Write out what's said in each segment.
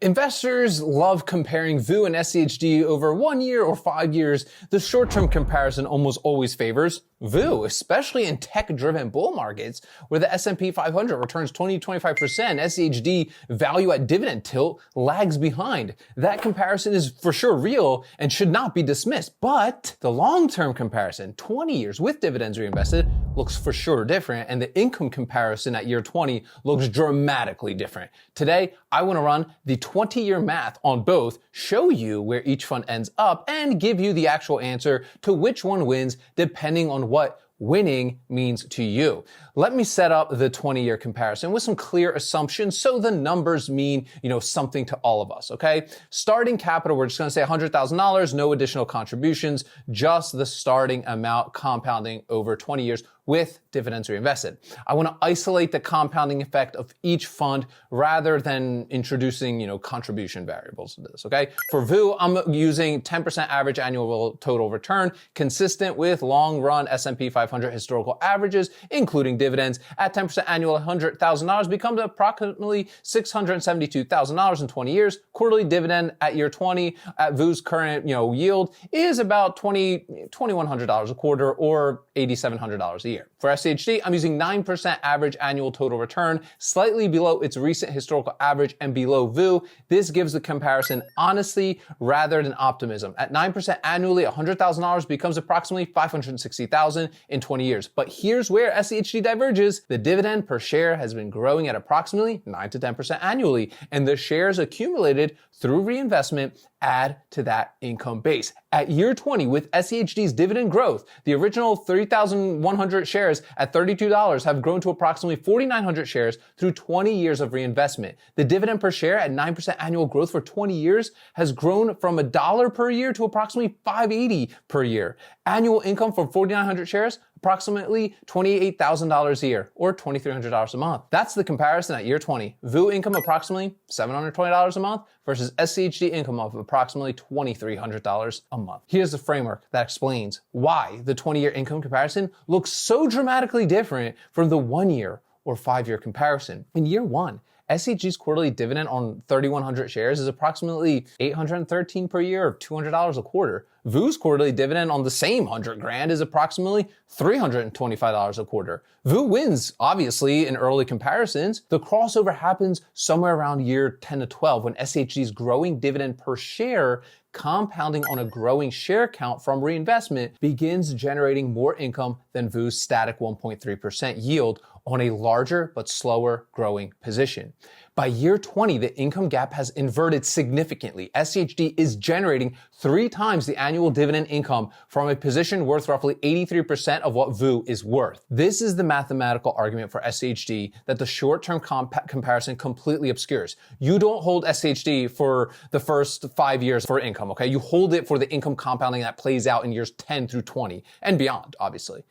Investors love comparing VOO and SCHD over 1 year or 5 years. The short-term comparison almost always favors VOO, especially in tech-driven bull markets where the S&P 500 returns 20-25%. SCHD value at dividend tilt lags behind. That comparison is for sure real and should not be dismissed. But the long-term comparison, 20 years with dividends reinvested, looks for sure different, and the income comparison at year 20 looks dramatically different. Today, I want to run the 20-year math on both, show you where each fund ends up, and give you the actual answer to which one wins depending on what winning means to you. Let me set up the 20-year comparison with some clear assumptions so the numbers mean, something to all of us, okay? Starting capital, we're just going to say $100,000, no additional contributions, just the starting amount compounding over 20 years with dividends reinvested. I want to isolate the compounding effect of each fund rather than introducing, contribution variables to this, okay? For VOO, I'm using 10% average annual total return, consistent with long-run S&P 500 historical averages, including dividends. At 10% annual, $100,000 becomes approximately $672,000 in 20 years. Quarterly dividend at year 20 at VOO's current, yield is about $2,100 a quarter or $8,700 a year. For SCHD, I'm using 9% average annual total return, slightly below its recent historical average and below VOO. This gives the comparison honesty rather than optimism. At 9% annually, $100,000 becomes approximately $560,000 in 20 years. But here's where SCHD diverges. The dividend per share has been growing at approximately 9 to 10% annually, and the shares accumulated through reinvestment add to that income base. At year 20, with SCHD's dividend growth, the original 30,100 shares at $32 have grown to approximately 4,900 shares through 20 years of reinvestment. The dividend per share at 9% annual growth for 20 years has grown from $1 per year to approximately $5.80 per year. Annual income from 4,900 shares, approximately $28,000 a year or $2,300 a month. That's the comparison at year 20. VOO income approximately $720 a month versus SCHD income of approximately $2,300 a month. Here's the framework that explains why the 20-year income comparison looks so dramatically different from the 1 year or 5-year comparison. In year 1, SCHD's quarterly dividend on 3,100 shares is approximately $813 per year or $200 a quarter. VOO's quarterly dividend on the same 100 grand is approximately $325 a quarter. VOO wins, obviously, in early comparisons. The crossover happens somewhere around year 10 to 12 when SCHD's growing dividend per share compounding on a growing share count from reinvestment begins generating more income than VOO's static 1.3% yield on a larger but slower growing position. By year 20, the income gap has inverted significantly. SCHD is generating 3 times the annual dividend income from a position worth roughly 83% of what VOO is worth. This is the mathematical argument for SCHD that the short-term comparison completely obscures. You don't hold SCHD for the first 5 years for income, okay? You hold it for the income compounding that plays out in years 10 through 20 and beyond, obviously.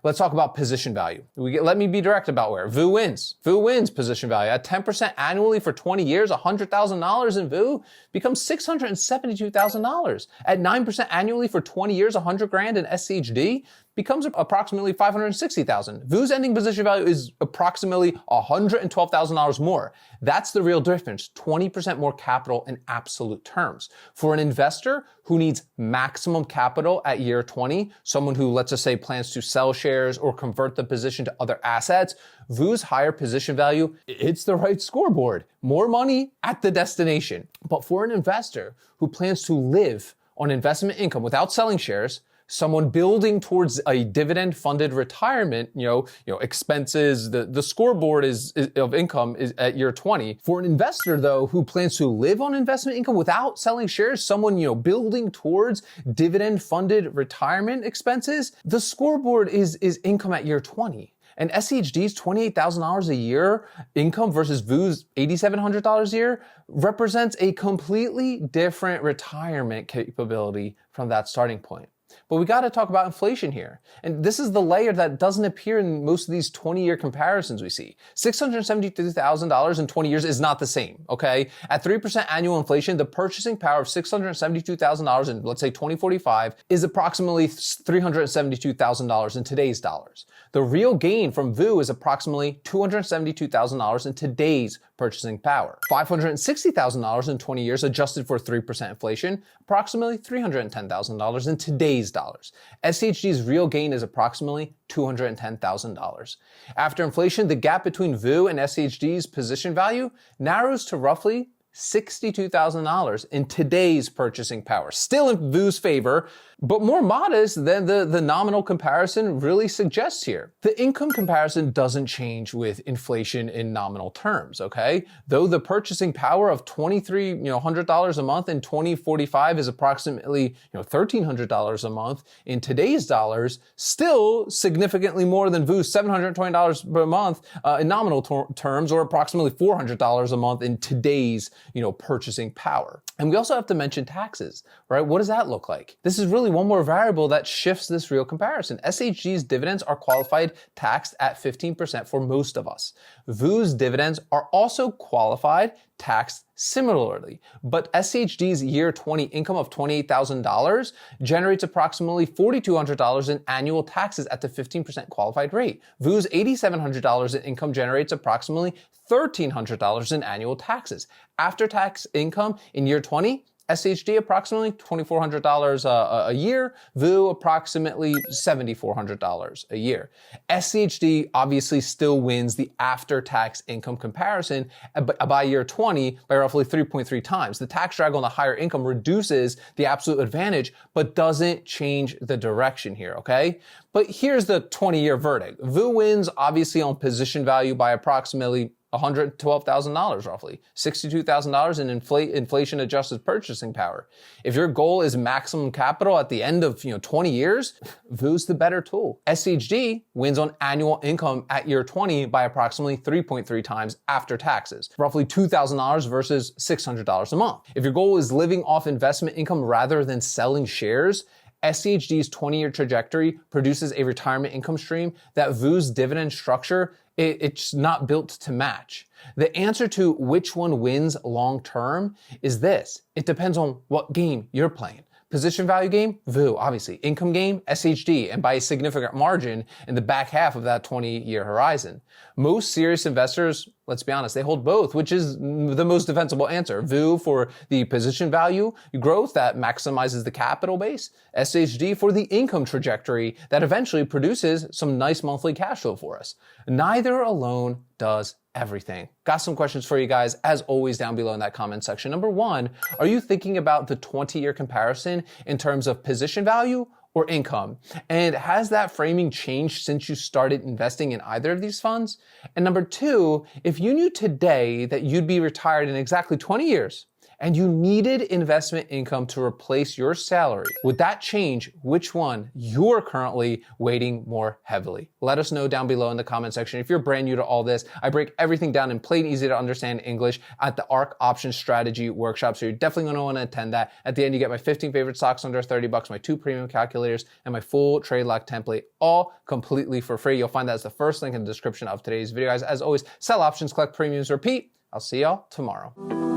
Let's talk about position value. Let me be direct about where. VOO wins. VOO wins position value. At 10% annually for 20 years, $100,000 in VOO becomes $672,000. At 9% annually for 20 years, 100 grand in SCHD becomes approximately $560,000. VOO's ending position value is approximately $112,000 more. That's the real difference, 20% more capital in absolute terms. For an investor who needs maximum capital at year 20, someone who, let's just say, plans to sell shares or convert the position to other assets, VOO's higher position value, it's the right scoreboard. More money at the destination. But for an investor who plans to live on investment income without selling shares, someone building towards a dividend-funded retirement, expenses, the scoreboard of income is at year 20. For an investor, though, who plans to live on investment income without selling shares, someone, building towards dividend-funded retirement expenses, the scoreboard is income at year 20. And SCHD's $28,000 a year income versus VOO's $8,700 a year represents a completely different retirement capability from that starting point. But we got to talk about inflation here. And this is the layer that doesn't appear in most of these 20-year comparisons we see. $672,000 in 20 years is not the same, okay? At 3% annual inflation, the purchasing power of $672,000 in, let's say, 2045 is approximately $372,000 in today's dollars. The real gain from VOO is approximately $272,000 in today's purchasing power. $560,000 in 20 years adjusted for 3% inflation, approximately $310,000 in today's dollars. SCHD's real gain is approximately $210,000. After inflation, the gap between VOO and SCHD's position value narrows to roughly $62,000 in today's purchasing power. Still in VOO's favor, but more modest than the nominal comparison really suggests here. The income comparison doesn't change with inflation in nominal terms, okay? Though the purchasing power of $2,300 a month in 2045 is approximately $1,300 a month in today's dollars, still significantly more than VOO's $720 per month in nominal terms, or approximately $400 a month in today's purchasing power. And we also have to mention taxes, right? What does that look like? This is really one more variable that shifts this real comparison. SHG's dividends are qualified taxed at 15% for most of us. VOO's dividends are also qualified taxed similarly, but SHD's year 20 income of $28,000 generates approximately $4,200 in annual taxes at the 15% qualified rate. VOO's $8,700 in income generates approximately $1,300 in annual taxes. After-tax income in year 20, SHD approximately $2,400 a year, VOO approximately $7,400 a year. SHD obviously still wins the after-tax income comparison by year 20 by roughly 3.3 times. The tax drag on the higher income reduces the absolute advantage, but doesn't change the direction here, okay? But here's the 20-year verdict. VOO wins obviously on position value by approximately $112,000 roughly, $62,000 in inflation-adjusted purchasing power. If your goal is maximum capital at the end of 20 years, VOO's the better tool. SHD wins on annual income at year 20 by approximately 3.3 times after taxes, roughly $2,000 versus $600 a month. If your goal is living off investment income rather than selling shares, SCHD's 20-year trajectory produces a retirement income stream that VOO's dividend structure it's not built to match. The answer to which one wins long term is this. It depends on what game you're playing. Position value game, VOO, obviously. Income game, SHD, and by a significant margin in the back half of that 20-year horizon. Most serious investors, let's be honest, they hold both, which is the most defensible answer. VOO for the position value growth that maximizes the capital base, SHD for the income trajectory that eventually produces some nice monthly cash flow for us. Neither alone does everything. Got some questions for you guys, as always, down below in that comment section. Number one, are you thinking about the 20-year comparison in terms of position value or income? And has that framing changed since you started investing in either of these funds? And number two, if you knew today that you'd be retired in exactly 20 years, and you needed investment income to replace your salary, would that change which one you're currently weighting more heavily? Let us know down below in the comment section. If you're brand new to all this, I break everything down in plain, easy to understand English at the Ark Options Strategy workshop, so you're definitely going to want to attend that. At the end, you get my 15 favorite stocks under $30, my 2 premium calculators, and my full trade lock template, all completely for free. You'll find that as the first link in the description of today's video. Guys, as always, sell options, collect premiums, repeat. I'll see y'all tomorrow.